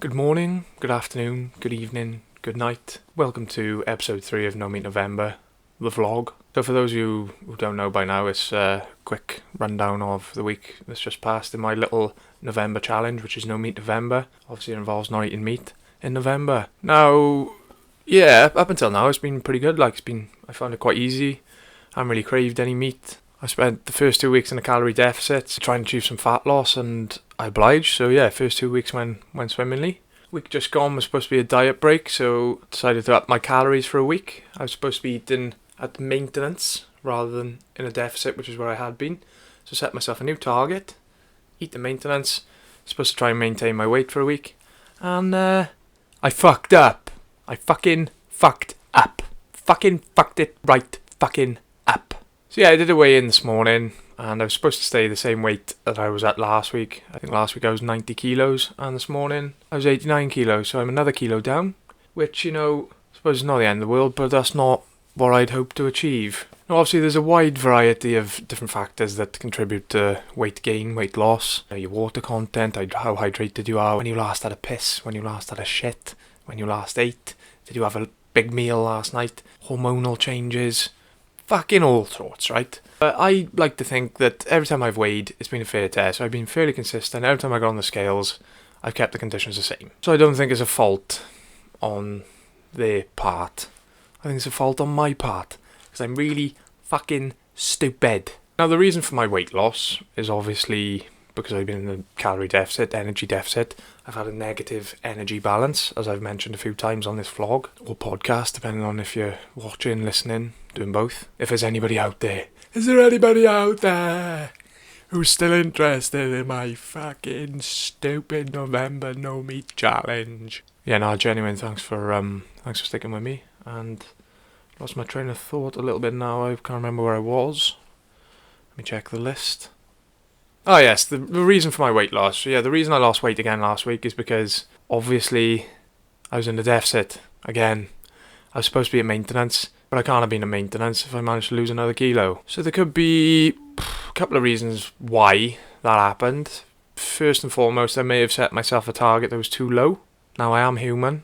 Good morning, good afternoon, good evening, good night. Welcome to episode 3 of No Meat November, the vlog. So for those of you who don't know by now, it's a quick rundown of the week that's just passed in my little November challenge, which is No Meat November. Obviously it involves not eating meat in November. Now, yeah, up until now it's been pretty good. I found it quite easy. I haven't really craved any meat. I spent the first 2 weeks in a calorie deficit trying to achieve some fat loss, and I obliged. So yeah, first 2 weeks went swimmingly. Week just gone was supposed to be a diet break, so decided to up my calories for a week. I was supposed to be eating at maintenance rather than in a deficit, which is where I had been. So set myself a new target, eat the maintenance. Supposed to try and maintain my weight for a week, and I fucked up. I fucking fucked up. Fucking fucked it right fucking up. So yeah, I did a weigh-in this morning, and I was supposed to stay the same weight that I was at last week. I think last week I was 90 kilos, and this morning I was 89 kilos, so I'm another kilo down, which, I suppose is not the end of the world, but that's not what I'd hoped to achieve. Now, obviously there's a wide variety of different factors that contribute to weight gain, weight loss. Your water content, how hydrated you are, when you last had a piss, when you last had a shit, when you last ate, did you have a big meal last night, hormonal changes, fucking all sorts, right? But I like to think that every time I've weighed, it's been a fair test. I've been fairly consistent. Every time I got on the scales, I've kept the conditions the same. So I don't think it's a fault on their part. I think it's a fault on my part, because I'm really fucking stupid. Now, the reason for my weight loss is obviously because I've been in a calorie deficit, energy deficit. I've had a negative energy balance, as I've mentioned a few times on this vlog or podcast, depending on if you're watching, listening, doing both. If there's anybody out there, is there anybody out there who's still interested in my fucking stupid November no meat challenge? Yeah, no, genuine thanks for sticking with me, and lost my train of thought a little bit now. I can't remember where I was. Let me check the list. Oh yes, the reason for my weight loss. So yeah, the reason I lost weight again last week is because obviously I was in a deficit again. I was supposed to be at maintenance, but I can't have been at maintenance if I managed to lose another kilo. So there could be a couple of reasons why that happened. First and foremost, I may have set myself a target that was too low. Now, I am human.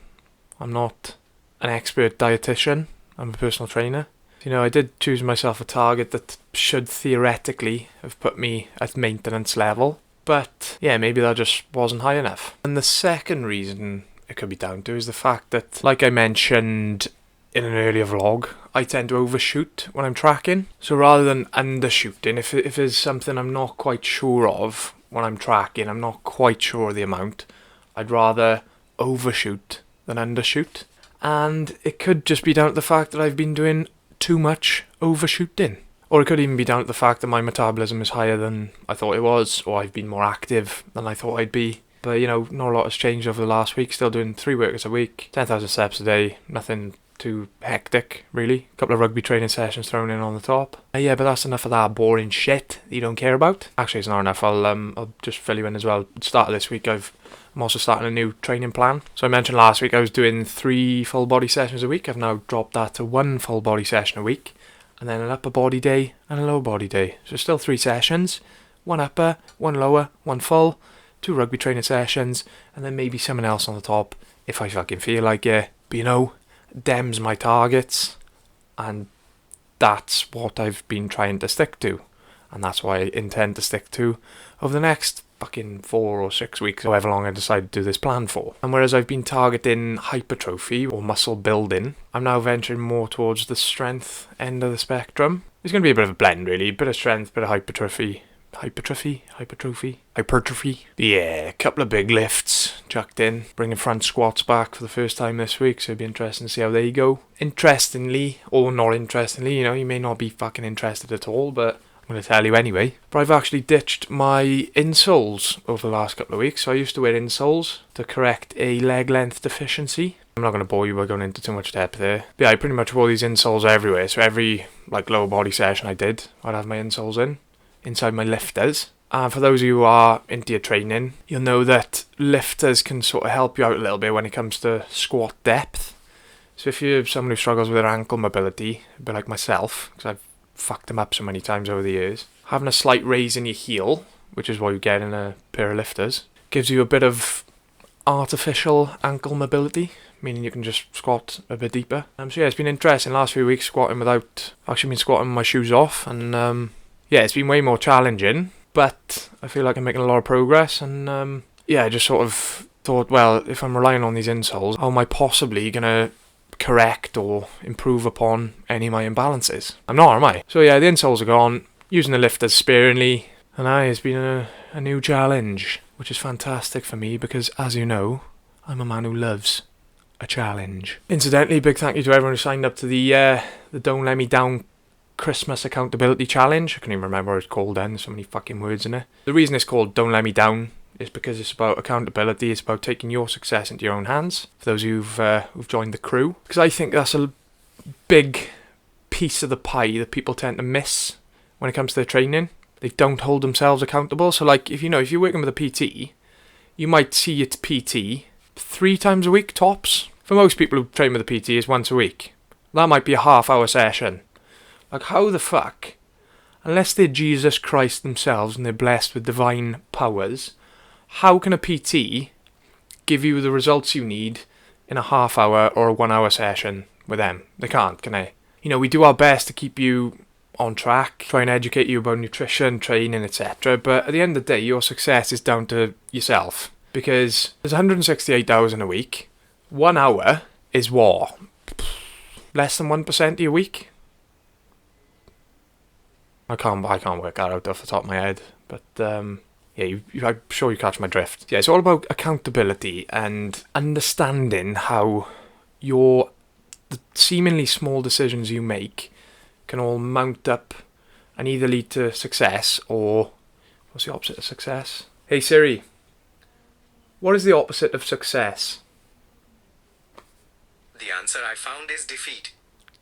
I'm not an expert dietitian. I'm a personal trainer. I did choose myself a target that should theoretically have put me at maintenance level. But yeah, maybe that just wasn't high enough. And the second reason it could be down to is the fact that, like I mentioned in an earlier vlog, I tend to overshoot when I'm tracking. So rather than undershooting, if there's something I'm not quite sure of when I'm tracking, I'm not quite sure of the amount, I'd rather overshoot than undershoot. And it could just be down to the fact that I've been doing too much overshooting. Or it could even be down to the fact that my metabolism is higher than I thought it was, or I've been more active than I thought I'd be. But, not a lot has changed over the last week. Still doing 3 workouts a week, 10,000 steps a day, nothing too hectic, really. A couple of rugby training sessions thrown in on the top. Yeah, but that's enough of that boring shit that you don't care about. Actually, it's not enough. I'll just fill you in as well. At the start of this week, I'm also starting a new training plan. So I mentioned last week I was doing 3 full body sessions a week. I've now dropped that to 1 full body session a week, and then an upper body day and a lower body day. So still 3 sessions, 1 upper, 1 lower, 1 full, 2 rugby training sessions, and then maybe someone else on the top if I fucking feel like it. But them's my targets, and that's what I've been trying to stick to, and that's what I intend to stick to over the next fucking 4 or 6 weeks, however long I decide to do this plan for. And whereas I've been targeting hypertrophy or muscle building, I'm now venturing more towards the strength end of the spectrum. It's going to be a bit of a blend, really. Bit of strength, bit of hypertrophy. Hypertrophy? Yeah, a couple of big lifts chucked in. Bringing front squats back for the first time this week, so it'd be interesting to see how they go. Interestingly, or not interestingly, you may not be fucking interested at all, but I'm going to tell you anyway. But I've actually ditched my insoles over the last couple of weeks. So I used to wear insoles to correct a leg length deficiency. I'm not going to bore you by going into too much depth there. But yeah, I pretty much wore these insoles everywhere. So every lower body session I did, I'd have my insoles inside my lifters. And for those of you who are into your training, you'll know that lifters can sort of help you out a little bit when it comes to squat depth. So if you're someone who struggles with their ankle mobility, a bit like myself, because I've fucked them up so many times over the years, having a slight raise in your heel, which is what you get in a pair of lifters, gives you a bit of artificial ankle mobility, meaning you can just squat a bit deeper. So yeah, it's been interesting. Last few weeks squatting without actually been squatting with my shoes off, and yeah, it's been way more challenging. But I feel like I'm making a lot of progress, and yeah, I just sort of thought, well, if I'm relying on these insoles, how am I possibly gonna correct or improve upon any of my imbalances? I'm not, am I? So yeah, the insoles are gone. Using the lifters sparingly, and it's been a new challenge, which is fantastic for me because, as you know, I'm a man who loves a challenge. Incidentally, big thank you to everyone who signed up to the Don't Let Me Down Christmas Accountability Challenge. I can't even remember what it's called then, there's so many fucking words in it. The reason it's called Don't Let Me Down is because it's about accountability, it's about taking your success into your own hands, for those who've joined the crew. Because I think that's a big piece of the pie that people tend to miss when it comes to their training. They don't hold themselves accountable. So like, if you're working with a PT, you might see your PT 3 times a week tops. For most people who train with a PT, it's once a week. That might be a half-hour session. Like, how the fuck, unless they're Jesus Christ themselves and they're blessed with divine powers, how can a PT give you the results you need in a half-hour or a 1-hour session with them? They can't, can they? We do our best to keep you on track, try and educate you about nutrition, training, etc. But at the end of the day, your success is down to yourself. Because there's 168 hours in a week. 1 hour is what? Less than 1% of your week? I can't work that out off the top of my head. But yeah, I'm sure you catch my drift. Yeah, it's all about accountability and understanding how the seemingly small decisions you make can all mount up and either lead to success or... what's the opposite of success? Hey Siri, what is the opposite of success? The answer I found is defeat.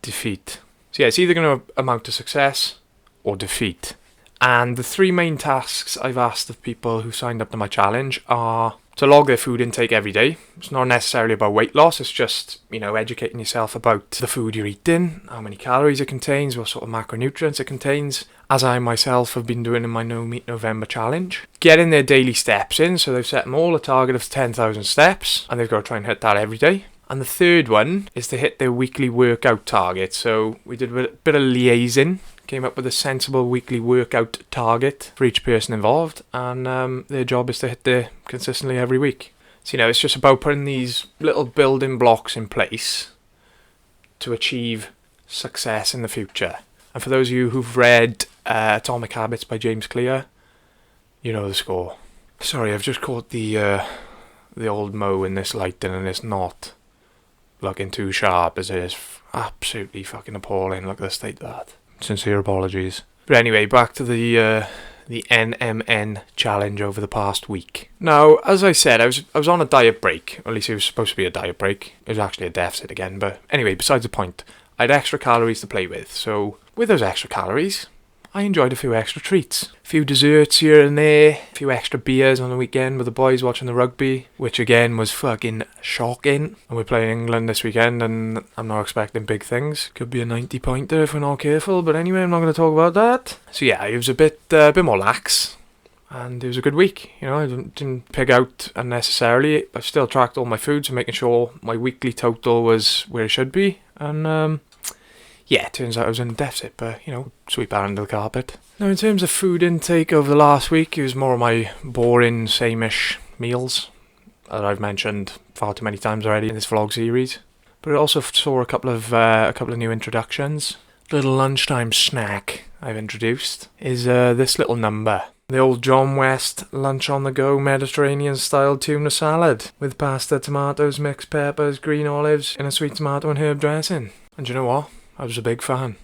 Defeat. So yeah, it's either going to amount to success or defeat. And the 3 main tasks I've asked of people who signed up to my challenge are to log their food intake every day. It's not necessarily about weight loss, it's just, educating yourself about the food you're eating, how many calories it contains, what sort of macronutrients it contains, as I myself have been doing in my No Meat November challenge. Getting their daily steps in, so they've set them all a target of 10,000 steps, and they've got to try and hit that every day. And the third one is to hit their weekly workout target. So we did a bit of liaising, came up with a sensible weekly workout target for each person involved, and their job is to hit there consistently every week. So it's just about putting these little building blocks in place to achieve success in the future. And for those of you who've read Atomic Habits by James Clear, you know the score. Sorry, I've just caught the old Mo in this lighting, and it's not looking too sharp as it is. Absolutely fucking appalling. Look at the state of that. Sincere apologies. But anyway, back to the NMN challenge over the past week. Now, as I said, I was on a diet break. At least it was supposed to be a diet break. It was actually a deficit again. But anyway, besides the point, I had extra calories to play with. So with those extra calories, I enjoyed a few extra treats. A few desserts here and there. A few extra beers on the weekend with the boys watching the rugby, which again was fucking shocking. And we're playing England this weekend, and I'm not expecting big things. Could be a 90-pointer if we're not careful. But anyway, I'm not going to talk about that. So yeah, it was a bit more lax. And it was a good week. I didn't pig out unnecessarily. I've still tracked all my foods and making sure my weekly total was where it should be. And yeah, it turns out I was in a deficit, but, sweep that under the carpet. Now, in terms of food intake over the last week, it was more of my boring, same-ish meals that I've mentioned far too many times already in this vlog series. But it also saw a couple of new introductions. Little lunchtime snack I've introduced is this little number. The old John West lunch-on-the-go Mediterranean-style tuna salad with pasta, tomatoes, mixed peppers, green olives, and a sweet tomato and herb dressing. And do you know what? I was a big fan.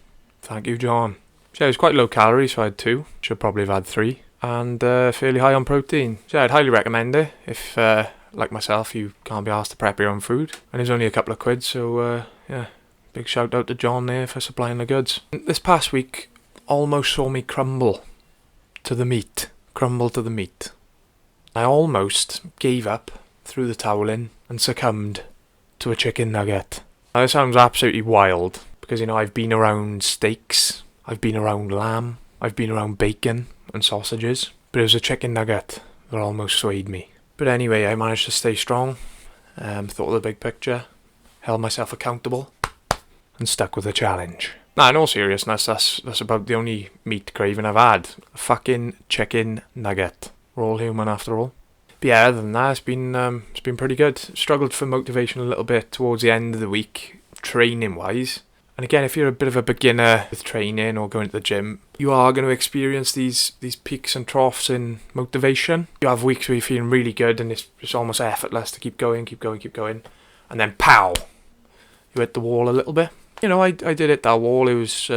Thank you, John. So yeah, it was quite low calorie, so I had 2. Should probably have had 3. And fairly high on protein. So yeah, I'd highly recommend it if, like myself, you can't be asked to prep your own food. And it was only a couple of quid, so yeah, big shout out to John there for supplying the goods. This past week almost saw me crumble to the meat. I almost gave up, threw the towel in, and succumbed to a chicken nugget. Now, this sounds absolutely wild. Because, I've been around steaks, I've been around lamb, I've been around bacon and sausages. But it was a chicken nugget that almost swayed me. But anyway, I managed to stay strong, thought of the big picture, held myself accountable, and stuck with the challenge. Nah, in all seriousness, that's about the only meat craving I've had. A fucking chicken nugget. We're all human after all. But yeah, other than that, it's been pretty good. Struggled for motivation a little bit towards the end of the week, training-wise. And again, if you're a bit of a beginner with training or going to the gym, you are going to experience these peaks and troughs in motivation. You have weeks where you're feeling really good and it's almost effortless to keep going. And then pow! You hit the wall a little bit. You know, I did hit that wall. It was,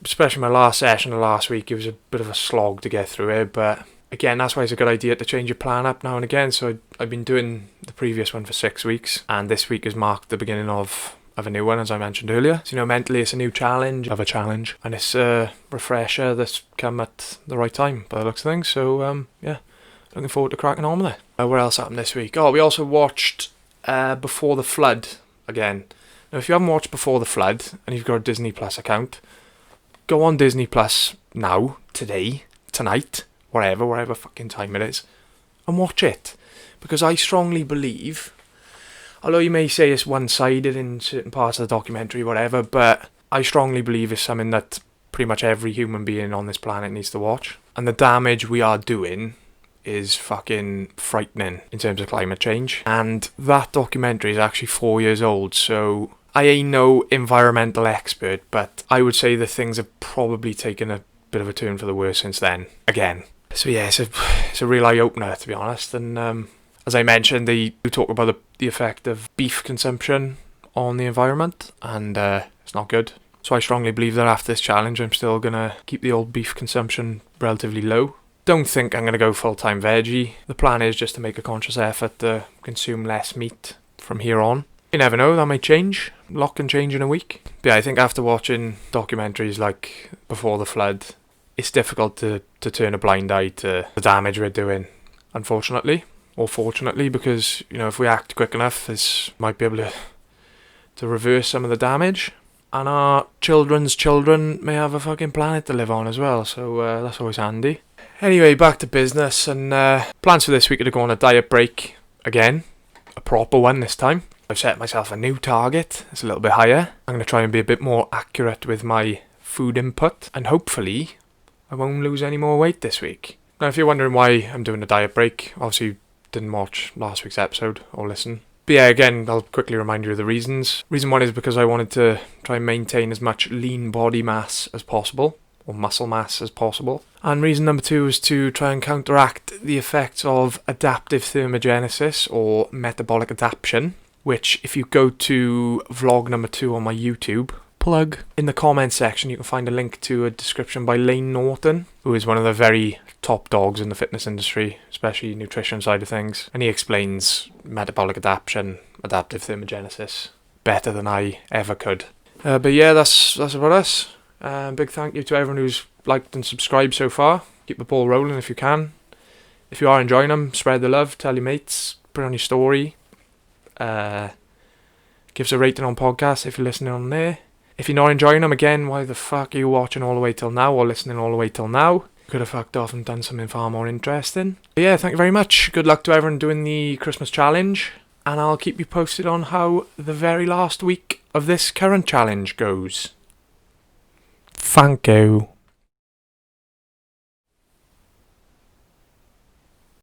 especially my last session of last week, it was a bit of a slog to get through it. But again, that's why it's a good idea to change your plan up now and again. So I've been doing the previous one for 6 weeks. And this week has marked the beginning of a new one, as I mentioned earlier. So, you know, mentally it's a new challenge of a challenge, and it's a refresher that's come at the right time by the looks of things. So yeah, looking forward to cracking on with it. What else happened this week? Oh, we also watched Before the Flood again. Now, if you haven't watched Before the Flood and you've got a Disney Plus account, go on Disney Plus now, today, tonight, whatever fucking time it is, and watch it, because I strongly believe, although you may say it's one-sided in certain parts of the documentary, whatever, but I strongly believe it's something that pretty much every human being on this planet needs to watch. And the damage we are doing is fucking frightening in terms of climate change. And that documentary is actually 4 years old, so I ain't no environmental expert, but I would say that things have probably taken a bit of a turn for the worse since then, again. So yeah, it's a real eye-opener, to be honest, and as I mentioned, they talk about the effect of beef consumption on the environment, and it's not good. So I strongly believe that after this challenge, I'm still going to keep the old beef consumption relatively low. Don't think I'm going to go full-time veggie. The plan is just to make a conscious effort to consume less meat from here on. You never know, that might change. A lot can change in a week. But yeah, I think after watching documentaries like Before the Flood, it's difficult to turn a blind eye to the damage we're doing, unfortunately. Or fortunately, because, you know, if we act quick enough, this might be able to reverse some of the damage. And our children's children may have a fucking planet to live on as well, so that's always handy. Anyway, back to business, and plans for this week are to go on a diet break again. A proper one this time. I've set myself a new target. It's a little bit higher. I'm going to try and be a bit more accurate with my food input, and hopefully I won't lose any more weight this week. Now, if you're wondering why I'm doing a diet break, obviously didn't watch last week's episode or listen. But yeah, again, I'll quickly remind you of the reasons. Reason one is because I wanted to try and maintain as much lean body mass as possible, or muscle mass as possible. And reason number two is to try and counteract the effects of adaptive thermogenesis, or metabolic adaptation, which if you go to vlog number 2 on my YouTube, plug, in the comments section you can find a link to a description by Lane Norton, who is one of the very top dogs in the fitness industry, especially nutrition side of things, and he explains metabolic adaptation, adaptive thermogenesis better than I ever could. But yeah, that's about us. Big thank you to everyone who's liked and subscribed so far. Keep the ball rolling if you can. If you are enjoying them, spread the love, tell your mates, put it on your story. Give us a rating on podcasts if you're listening on there. If you're not enjoying them, again, why the fuck are you watching all the way till now or listening all the way till now? Could have fucked off and done something far more interesting. But yeah, thank you very much. Good luck to everyone doing the Christmas challenge. And I'll keep you posted on how the very last week of this current challenge goes. Thank you.